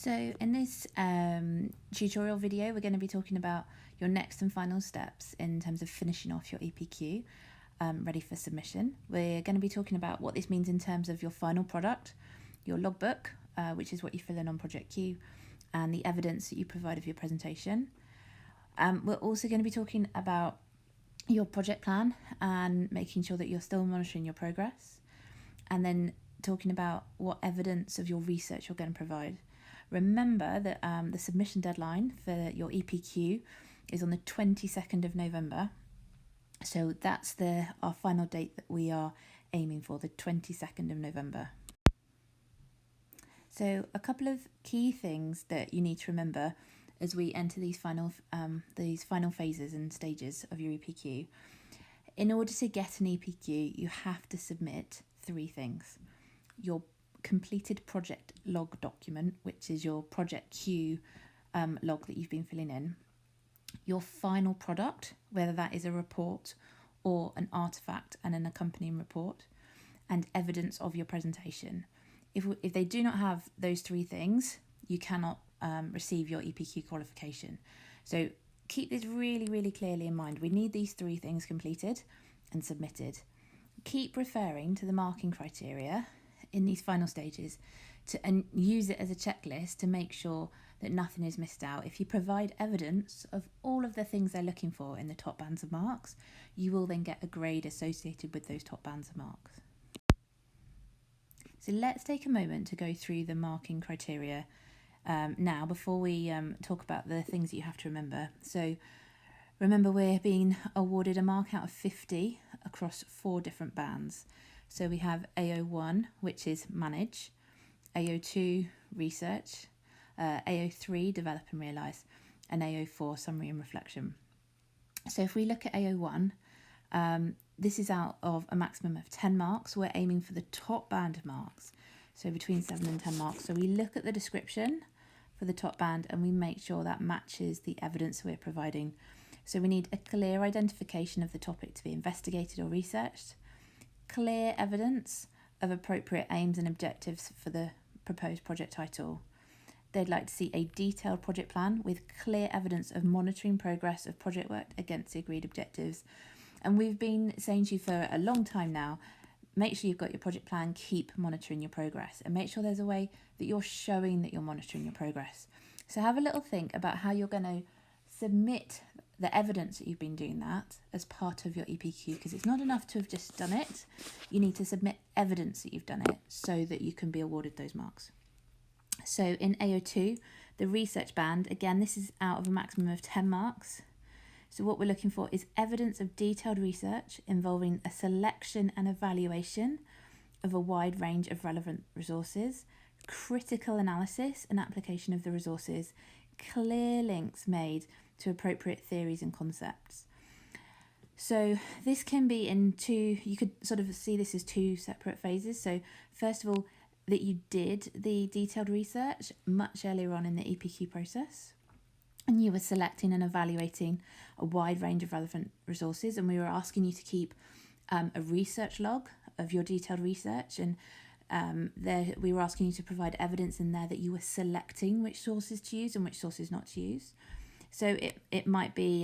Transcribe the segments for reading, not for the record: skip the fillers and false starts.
So in this tutorial video, we're going to be talking about your next and final steps in terms of finishing off your EPQ, ready for submission. We're going to be talking about what this means in terms of your final product, your logbook, which is what you fill in on Project Q, and the evidence that you provide of your presentation. We're also going to be talking about your project plan and making sure that you're still monitoring your progress, and then talking about what evidence of your research you're going to provide. Remember that the submission deadline for your EPQ is on the 22nd of November. So that's our final date that we are aiming for, the 22nd of November. So a couple of key things that you need to remember as we enter these final phases and stages of your EPQ. In order to get an EPQ, you have to submit three things: your completed project log document, which is your Project Q log that you've been filling in, your final product, whether that is a report or an artifact and an accompanying report, and evidence of your presentation. If they do not have those three things, you cannot receive your EPQ qualification. So keep this really, really clearly in mind. We need these three things completed and submitted. Keep referring to the marking criteria in these final stages and use it as a checklist to make sure that nothing is missed out. If you provide evidence of all of the things they're looking for in the top bands of marks, you will then get a grade associated with those top bands of marks. So let's take a moment to go through the marking criteria now before we talk about the things that you have to remember. So remember, we're being awarded a mark out of 50 across 4 different bands. So we have AO1, which is manage, AO2, research, AO3, develop and realise, and AO4, summary and reflection. So if we look at AO1, this is out of a maximum of 10 marks. We're aiming for the top band of marks, so between 7 and 10 marks. So we look at the description for the top band and we make sure that matches the evidence we're providing. So we need a clear identification of the topic to be investigated or researched, clear evidence of appropriate aims and objectives for the proposed project title. They'd like to see a detailed project plan with clear evidence of monitoring progress of project work against the agreed objectives. And we've been saying to you for a long time now, make sure you've got your project plan, keep monitoring your progress, and make sure there's a way that you're showing that you're monitoring your progress. So have a little think about how you're going to submit the evidence that you've been doing that as part of your EPQ, because it's not enough to have just done it. You need to submit evidence that you've done it so that you can be awarded those marks. So in AO2, the research band, again, this is out of a maximum of 10 marks. So what we're looking for is evidence of detailed research involving a selection and evaluation of a wide range of relevant resources, critical analysis and application of the resources, clear links made to appropriate theories and concepts. So this can be in you could sort of see this as 2 separate phases. So first of all, that you did the detailed research much earlier on in the EPQ process, and you were selecting and evaluating a wide range of relevant resources, and we were asking you to keep a research log of your detailed research, and we were asking you to provide evidence in there that you were selecting which sources to use and which sources not to use. So it might be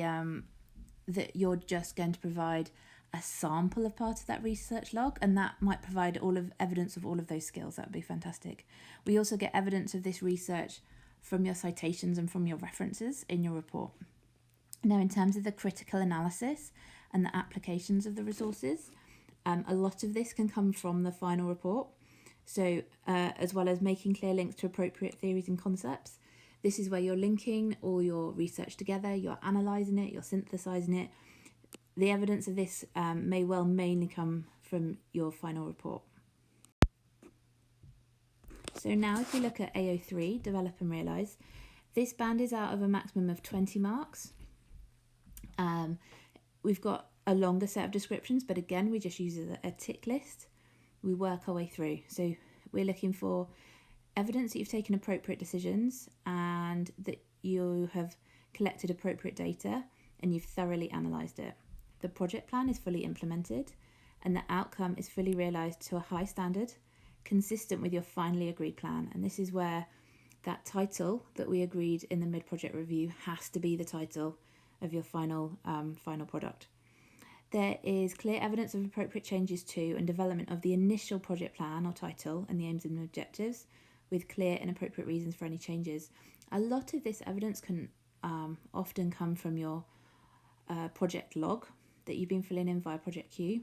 that you're just going to provide a sample of part of that research log, and that might provide all of evidence of all of those skills. That would be fantastic. We also get evidence of this research from your citations and from your references in your report. Now, in terms of the critical analysis and the applications of the resources, a lot of this can come from the final report. So as well as making clear links to appropriate theories and concepts, this is where you're linking all your research together, you're analysing it, you're synthesising it. The evidence of this may well mainly come from your final report. So now if we look at AO3, develop and realise, this band is out of a maximum of 20 marks. We've got a longer set of descriptions, but again, we just use a tick list. We work our way through. So we're looking for evidence that you've taken appropriate decisions and that you have collected appropriate data and you've thoroughly analysed it. The project plan is fully implemented and the outcome is fully realised to a high standard, consistent with your finally agreed plan. And this is where that title that we agreed in the mid-project review has to be the title of your final product. There is clear evidence of appropriate changes to and development of the initial project plan or title and the aims and objectives, with clear and appropriate reasons for any changes. A lot of this evidence can often come from your project log that you've been filling in via Project Q.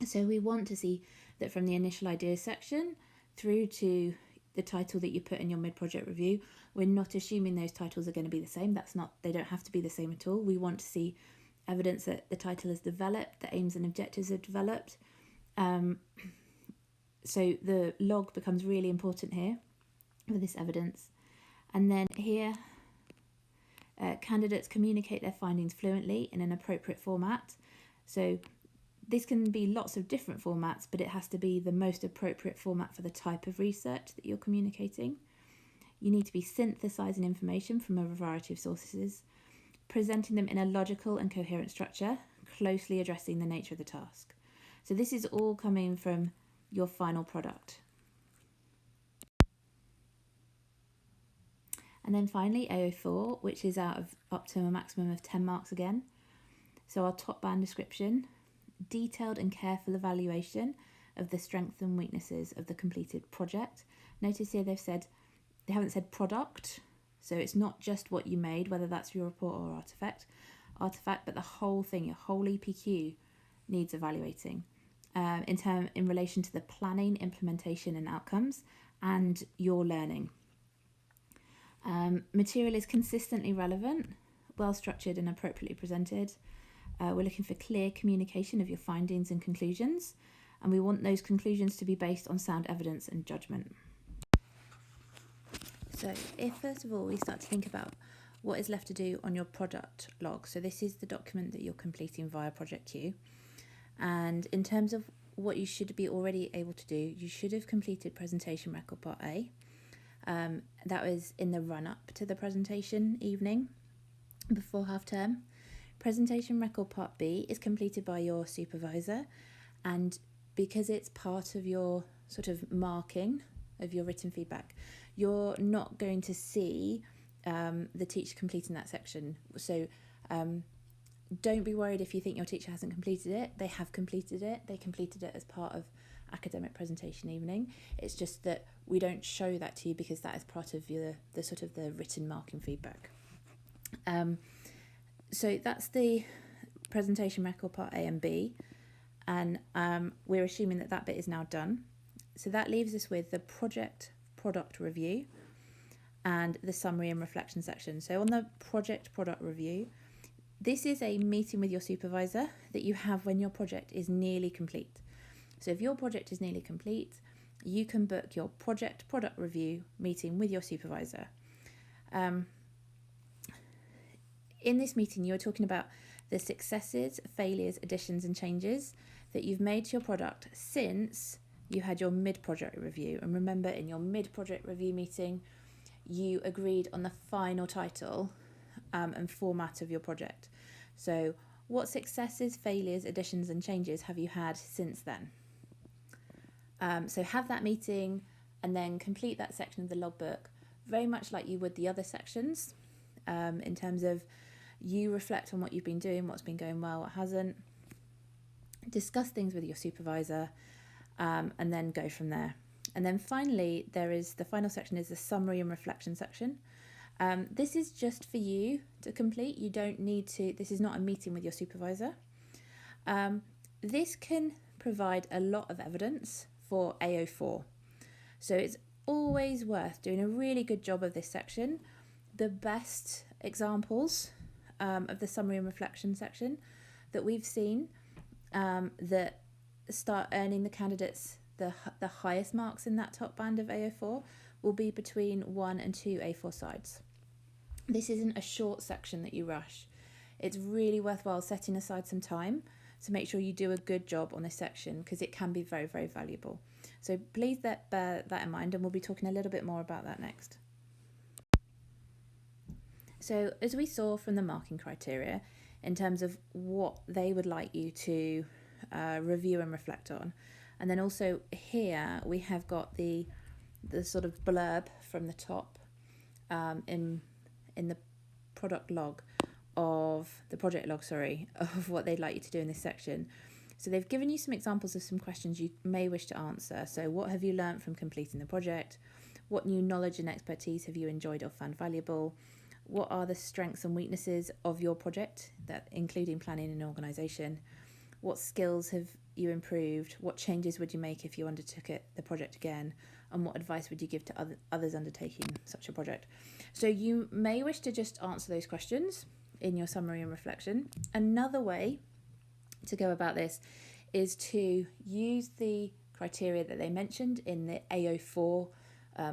So we want to see that from the initial ideas section through to the title that you put in your mid-project review, we're not assuming those titles are going to be the same. They don't have to be the same at all. We want to see evidence that the title is developed, the aims and objectives are developed. So the log becomes really important here with this evidence. And then here, candidates communicate their findings fluently in an appropriate format. So this can be lots of different formats, but it has to be the most appropriate format for the type of research that you're communicating. You need to be synthesizing information from a variety of sources, presenting them in a logical and coherent structure, closely addressing the nature of the task. So this is all coming from your final product. And then finally, AO4, which is out of up to a maximum of 10 marks again. So our top band description, detailed and careful evaluation of the strengths and weaknesses of the completed project. Notice here they haven't said product, so it's not just what you made, whether that's your report or artifact, but the whole thing, your whole EPQ needs evaluating in relation to the planning, implementation and outcomes and your learning. Material is consistently relevant, well structured and appropriately presented. We're looking for clear communication of your findings and conclusions, and we want those conclusions to be based on sound evidence and judgment. So if first of all we start to think about what is left to do on your product log, so this is the document that you're completing via Project Q, and in terms of what you should be already able to do, you should have completed presentation record part A. That was in the run-up to the presentation evening before half term. Presentation record part B is completed by your supervisor, and because it's part of your sort of marking of your written feedback, you're not going to see the teacher completing that section. So don't be worried if you think your teacher hasn't completed it. They have completed it. They completed it as part of academic presentation evening. It's just that we don't show that to you because that is part of the sort of the written marking feedback. So that's the presentation record part A and B, and we're assuming that bit is now done. So that leaves us with the project product review and the summary and reflection section. So on the project product review, this is a meeting with your supervisor that you have when your project is nearly complete. So if your project is nearly complete, you can book your project product review meeting with your supervisor. In this meeting, you're talking about the successes, failures, additions and changes that you've made to your product since you had your mid-project review. And remember, in your mid-project review meeting, you agreed on the final title and format of your project. So what successes, failures, additions and changes have you had since then? So have that meeting and then complete that section of the logbook very much like you would the other sections, in terms of you reflect on what you've been doing, what's been going well, what hasn't. Discuss things with your supervisor, and then go from there. And then finally, the final section is the summary and reflection section. This is just for you to complete. You don't need to, this is not a meeting with your supervisor. This can provide a lot of evidence for AO4. So it's always worth doing a really good job of this section. The best examples of the summary and reflection section that we've seen that start earning the candidates the highest marks in that top band of AO4 will be between 1 and 2 A4 sides. This isn't a short section that you rush. It's really worthwhile setting aside some time to make sure you do a good job on this section because it can be very, very valuable. So please bear that in mind, and we'll be talking a little bit more about that next. So as we saw from the marking criteria, in terms of what they would like you to review and reflect on, and then also here we have got the sort of blurb from the top in the product log of the project log, of what they'd like you to do in this section. So they've given you some examples of some questions you may wish to answer. So what have you learned from completing the project? What new knowledge and expertise have you enjoyed or found valuable? What are the strengths and weaknesses of your project, that including planning and organisation? What skills have you improved? What changes would you make if you undertook the project again? And what advice would you give to others undertaking such a project? So you may wish to just answer those questions in your summary and reflection. Another way to go about this is to use the criteria that they mentioned in the AO4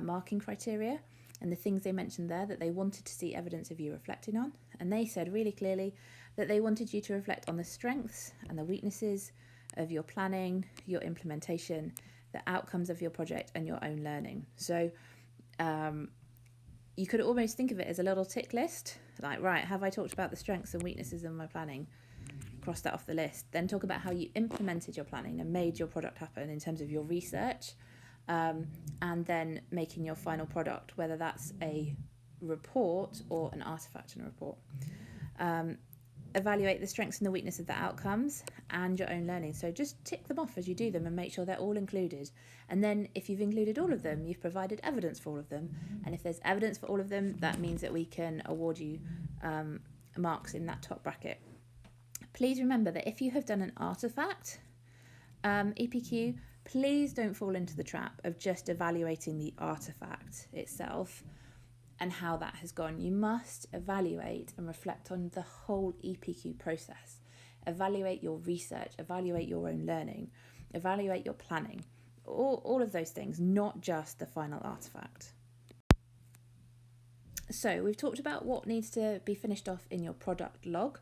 marking criteria, and the things they mentioned there that they wanted to see evidence of you reflecting on. And they said really clearly that they wanted you to reflect on the strengths and the weaknesses of your planning, your implementation, the outcomes of your project, and your own learning. So you could almost think of it as a little tick list, like, right, have I talked about the strengths and weaknesses of my planning? Cross that off the list. Then talk about how you implemented your planning and made your product happen in terms of your research, and then making your final product, whether that's a report or an artifact in a report. Evaluate the strengths and the weakness of the outcomes and your own learning. So just tick them off as you do them and make sure they're all included. And then if you've included all of them, you've provided evidence for all of them. And if there's evidence for all of them, that means that we can award you marks in that top bracket. Please remember that if you have done an artifact EPQ, please don't fall into the trap of just evaluating the artifact itself and how that has gone. You must evaluate and reflect on the whole EPQ process. Evaluate your research, evaluate your own learning, evaluate your planning, all of those things, not just the final artifact. So we've talked about what needs to be finished off in your project log,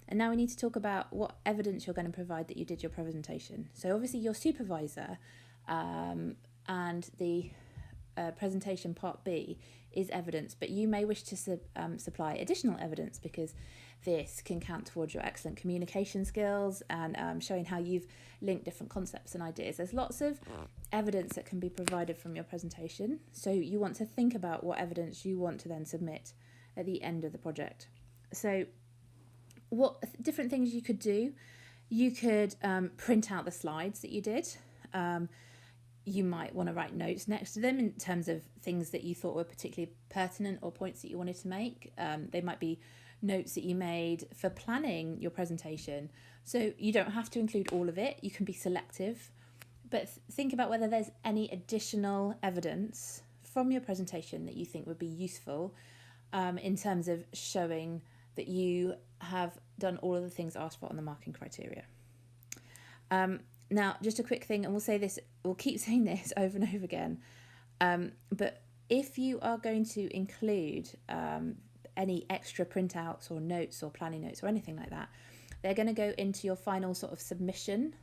and now we need to talk about what evidence you're going to provide that you did your presentation. So obviously your supervisor and the presentation part B is evidence, but you may wish to supply additional evidence, because this can count towards your excellent communication skills and showing how you've linked different concepts and ideas. There's lots of evidence that can be provided from your presentation, so you want to think about what evidence you want to then submit at the end of the project. So what different things you could do: you could print out the slides that you did. You might want to write notes next to them in terms of things that you thought were particularly pertinent or points that you wanted to make. They might be notes that you made for planning your presentation. So you don't have to include all of it. You can be selective, but think about whether there's any additional evidence from your presentation that you think would be useful in terms of showing that you have done all of the things asked for on the marking criteria. Now, just a quick thing, and we'll keep saying this over and over again, but if you are going to include any extra printouts or notes or planning notes or anything like that, they're going to go into your final sort of submission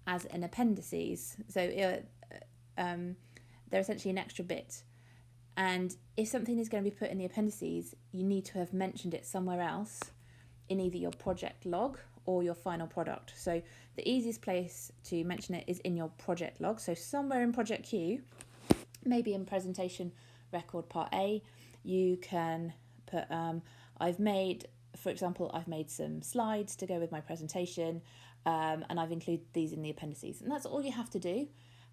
as an appendices. So they're essentially an extra bit. And if something is going to be put in the appendices, you need to have mentioned it somewhere else in either your project log or your final product. So the easiest place to mention it is in your project log. So somewhere in project Q, maybe in presentation record part A, you can put, I've made some slides to go with my presentation, and I've included these in the appendices. And that's all you have to do.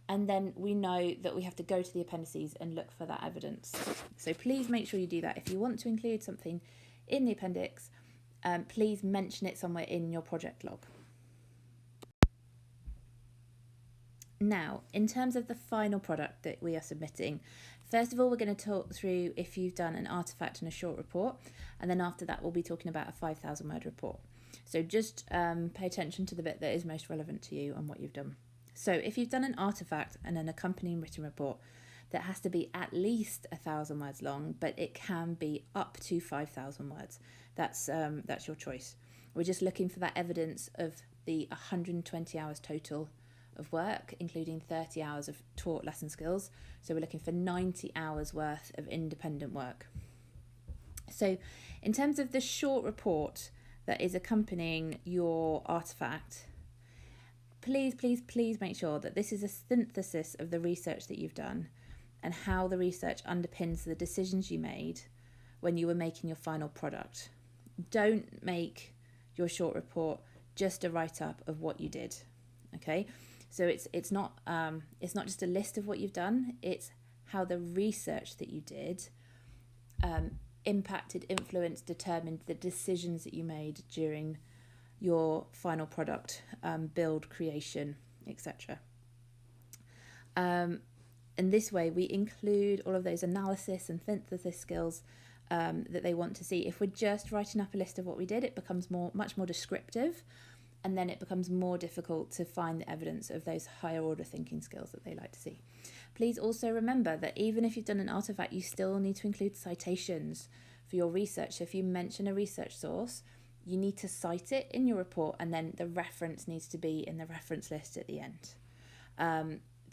And then we know that we have to go to the appendices and look for that evidence. So please make sure you do that. If you want to include something in the appendix, please mention it somewhere in your project log. Now, in terms of the final product that we are submitting, first of all, we're going to talk through if you've done an artifact and a short report, and then after that, we'll be talking about a 5,000 word report. So just pay attention to the bit that is most relevant to you and what you've done. So if you've done an artifact and an accompanying written report, that has to be at least 1,000 words long, but it can be up to 5,000 words. That's your choice. We're just looking for that evidence of the 120 hours total of work, including 30 hours of taught lesson skills. So we're looking for 90 hours worth of independent work. So in terms of the short report that is accompanying your artifact, please make sure that this is a synthesis of the research that you've done, and how the research underpins the decisions you made when you were making your final product. Don't make your short report just a write-up of what you did. Okay, so it's not just a list of what you've done, it's how the research that you did impacted, influenced, determined the decisions that you made during your final product build, creation, etc. And this way we include all of those analysis and synthesis skills that they want to see. If we're just writing up a list of what we did, it becomes much more descriptive, and then it becomes more difficult to find the evidence of those higher order thinking skills that they like to see. Please also remember that even if you've done an artifact, you still need to include citations for your research. So if you mention a research source, you need to cite it in your report, and then the reference needs to be in the reference list at the end.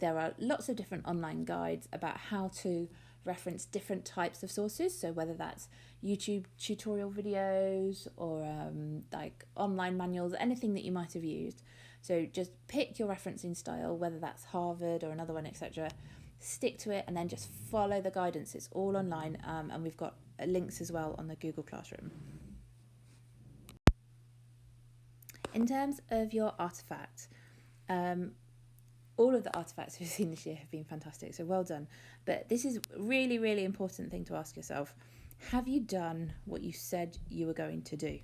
There are lots of different online guides about how to reference different types of sources, so whether that's YouTube tutorial videos or like online manuals, anything that you might have used. So just pick your referencing style, whether that's Harvard or another one, etc. Stick to it and then just follow the guidance. It's all online, and we've got links as well on the Google Classroom. In terms of your artifact, all of the artifacts we've seen this year have been fantastic, so well done. But this is really, really important thing to ask yourself. Have you done what you said you were going to do?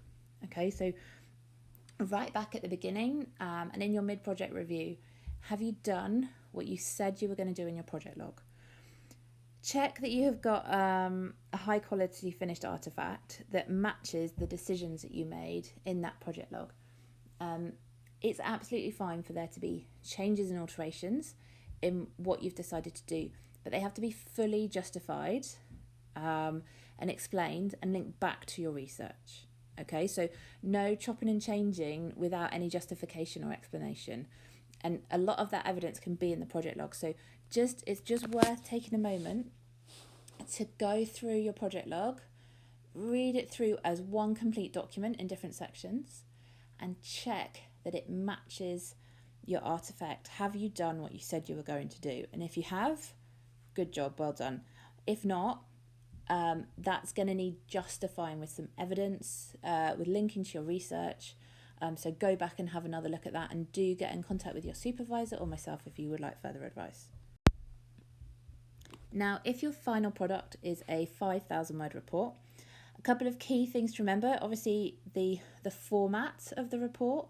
Okay, so right back at the beginning and in your mid-project review, have you done what you said you were going to do in your project log? Check that you have got a high quality finished artifact that matches the decisions that you made in that project log. It's absolutely fine for there to be changes and alterations in what you've decided to do, but they have to be fully justified and explained and linked back to your research. Okay, so no chopping and changing without any justification or explanation. And a lot of that evidence can be in the project log. So it's just worth taking a moment to go through your project log, read it through as one complete document in different sections, and check that it matches your artifact. Have you done what you said you were going to do? And if you have, good job, well done. If not, that's going to need justifying with some evidence, with linking to your research. So go back and have another look at that, and do get in contact with your supervisor or myself if you would like further advice. Now, if your final product is a 5,000 word report, a couple of key things to remember. Obviously, the format of the report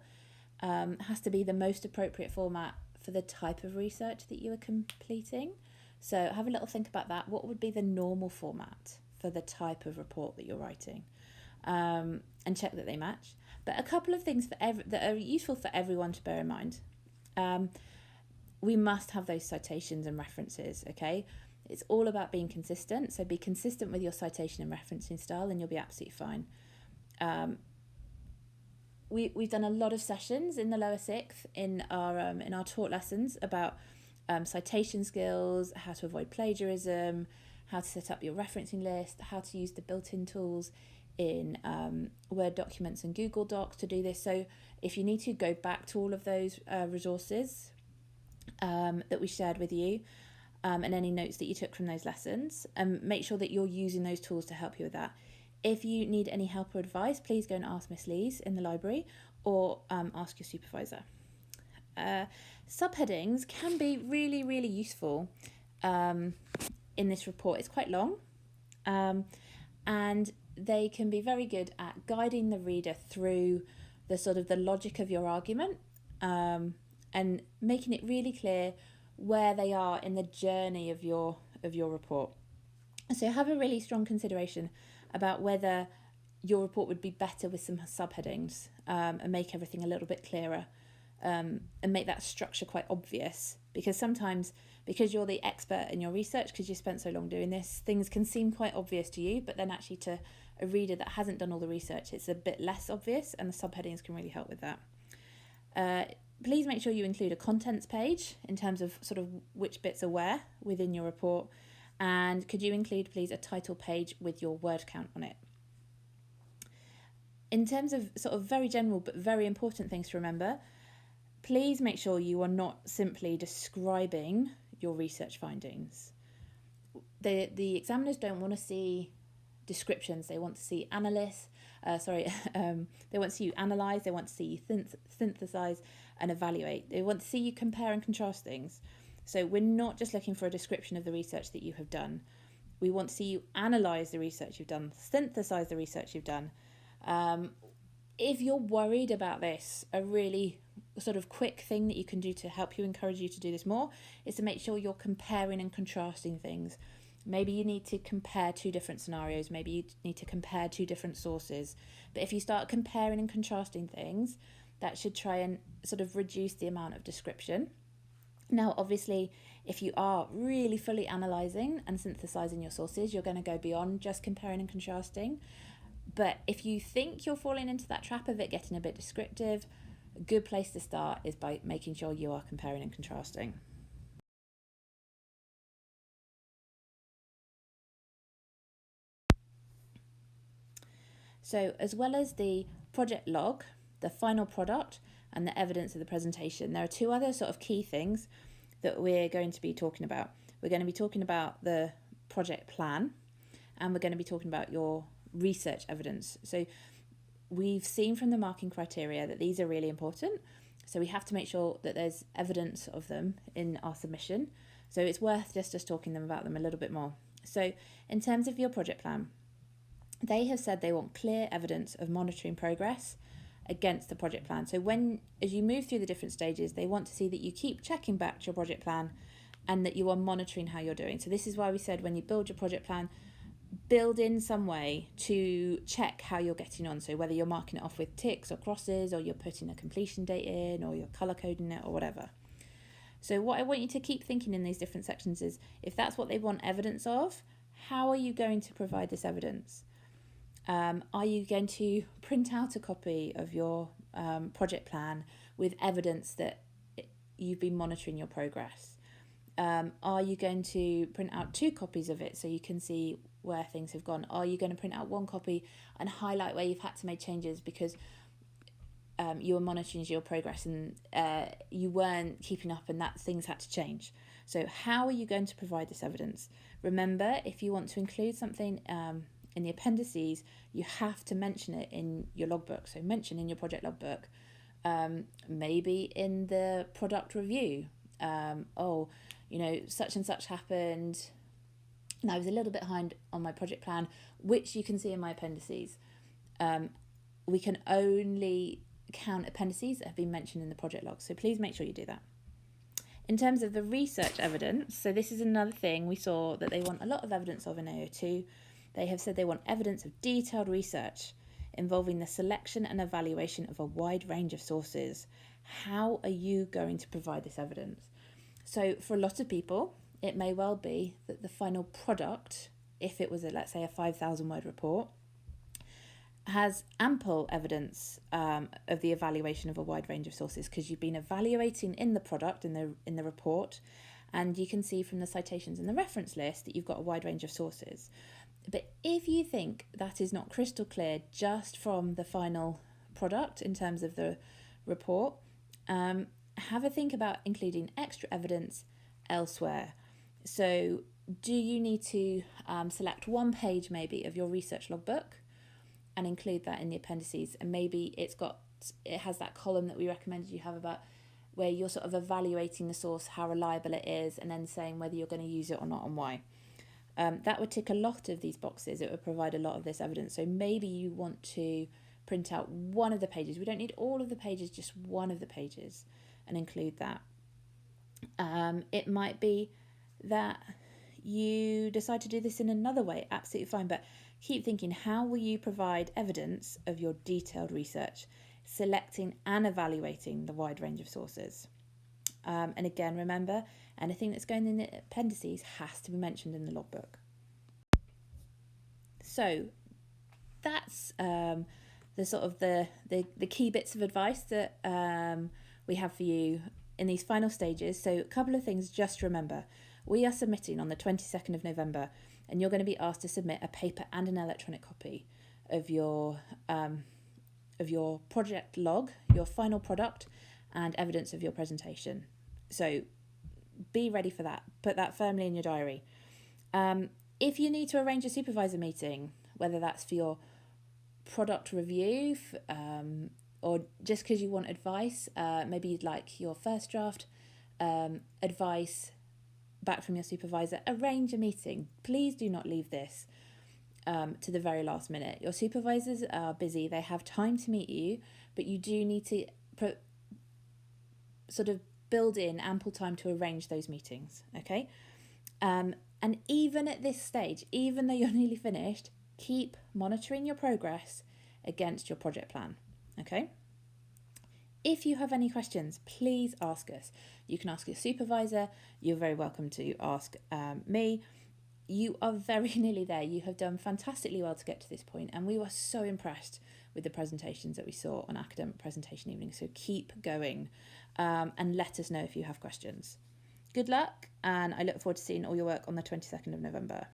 has to be the most appropriate format for the type of research that you are completing. So have a little think about that. What would be the normal format for the type of report that you're writing? And check that they match. But a couple of things that are useful for everyone to bear in mind. We must have those citations and references, okay? It's all about being consistent. So be consistent with your citation and referencing style, and you'll be absolutely fine. We've done a lot of sessions in the lower sixth in our taught lessons about citation skills, how to avoid plagiarism, how to set up your referencing list, how to use the built-in tools in Word documents and Google Docs to do this. So if you need to, go back to all of those resources that we shared with you, and any notes that you took from those lessons, and make sure that you're using those tools to help you with that. If you need any help or advice, please go and ask Miss Lees in the library, or ask your supervisor. Subheadings can be really, really useful in this report. It's quite long, and they can be very good at guiding the reader through the sort of the logic of your argument, and making it really clear where they are in the journey of your report. So have a really strong consideration about whether your report would be better with some subheadings, and make everything a little bit clearer, and make that structure quite obvious, because sometimes, because you're the expert in your research, because you spent so long doing this, things can seem quite obvious to you, but then actually to a reader that hasn't done all the research, it's a bit less obvious, and the subheadings can really help with that. Please make sure you include a contents page in terms of sort of which bits are where within your report, and could you include, please, a title page with your word count on it. In terms of sort of very general but very important things to remember, please make sure you are not simply describing your research findings. the examiners don't want to see descriptions. They want to see they want to see you analyse, they want to see you synthesise and evaluate. They want to see you compare and contrast things. So we're not just looking for a description of the research that you have done. We want to see you analyse the research you've done, synthesise the research you've done. If you're worried about this, a really sort of quick thing that you can do to help you, encourage you to do this more, is to make sure you're comparing and contrasting things. Maybe you need to compare two different scenarios. Maybe you need to compare two different sources. But if you start comparing and contrasting things, that should try and sort of reduce the amount of description. Now, obviously, if you are really fully analysing and synthesising your sources, you're going to go beyond just comparing and contrasting. But if you think you're falling into that trap of it getting a bit descriptive, a good place to start is by making sure you are comparing and contrasting. So as well as the project log, the final product, and the evidence of the presentation, there are two other sort of key things that we're going to be talking about. We're going to be talking about the project plan, and we're going to be talking about your research evidence. So we've seen from the marking criteria that these are really important. So we have to make sure that there's evidence of them in our submission. So it's worth just us talking about them a little bit more. So in terms of your project plan, they have said they want clear evidence of monitoring progress against the project plan. So as you move through the different stages, they want to see that you keep checking back to your project plan and that you are monitoring how you're doing. So this is why we said when you build your project plan, build in some way to check how you're getting on. So whether you're marking it off with ticks or crosses, or you're putting a completion date in, or you're colour coding it, or whatever. So what I want you to keep thinking in these different sections is, if that's what they want evidence of, how are you going to provide this evidence? Are you going to print out a copy of your project plan with evidence that you've been monitoring your progress? Are you going to print out 2 copies of it so you can see where things have gone? Are you going to print out 1 copy and highlight where you've had to make changes because you were monitoring your progress and you weren't keeping up and that things had to change? So how are you going to provide this evidence? Remember, if you want to include something in the appendices, you have to mention it in your logbook. So mention in your project logbook, maybe in the product review, such and such happened, and I was a little bit behind on my project plan, which you can see in my appendices. We can only count appendices that have been mentioned in the project log, so please make sure you do that. In terms of the research evidence, so this is another thing we saw that they want a lot of evidence of in AO2. They have said they want evidence of detailed research involving the selection and evaluation of a wide range of sources. How are you going to provide this evidence? So for a lot of people, it may well be that the final product, if it was, let's say, a 5,000 word report, has ample evidence of the evaluation of a wide range of sources, because you've been evaluating in the product, in the report, and you can see from the citations in the reference list that you've got a wide range of sources. But if you think that is not crystal clear just from the final product in terms of the report, have a think about including extra evidence elsewhere. So do you need to select 1 page maybe of your research logbook and include that in the appendices? And maybe it has that column that we recommended you have about where you're sort of evaluating the source, how reliable it is, and then saying whether you're going to use it or not and why. That would tick a lot of these boxes. It would provide a lot of this evidence. So maybe you want to print out 1 of the pages. We don't need all of the pages, just 1 of the pages, and include that. It might be that you decide to do this in another way, absolutely fine, but keep thinking, how will you provide evidence of your detailed research, selecting and evaluating the wide range of sources? And again, remember, anything that's going in the appendices has to be mentioned in the logbook. So that's the sort of the key bits of advice that we have for you in these final stages. So a couple of things just remember. We are submitting on the 22nd of November, and you're going to be asked to submit a paper and an electronic copy of your project log, your final product, and evidence of your presentation. So be ready for that. Put that firmly in your diary. If you need to arrange a supervisor meeting, whether that's for your product review or just because you want advice, maybe you'd like your first draft advice back from your supervisor, arrange a meeting. Please do not leave this to the very last minute. Your supervisors are busy, they have time to meet you, but you do need to sort of build in ample time to arrange those meetings, okay? And even at this stage, even though you're nearly finished, keep monitoring your progress against your project plan, okay? If you have any questions, please ask us. You can ask your supervisor. You're very welcome to ask me. You are very nearly there. You have done fantastically well to get to this point, and we were so impressed with the presentations that we saw on academic presentation evening. So keep going and let us know if you have questions. Good luck, and I look forward to seeing all your work on the 22nd of November.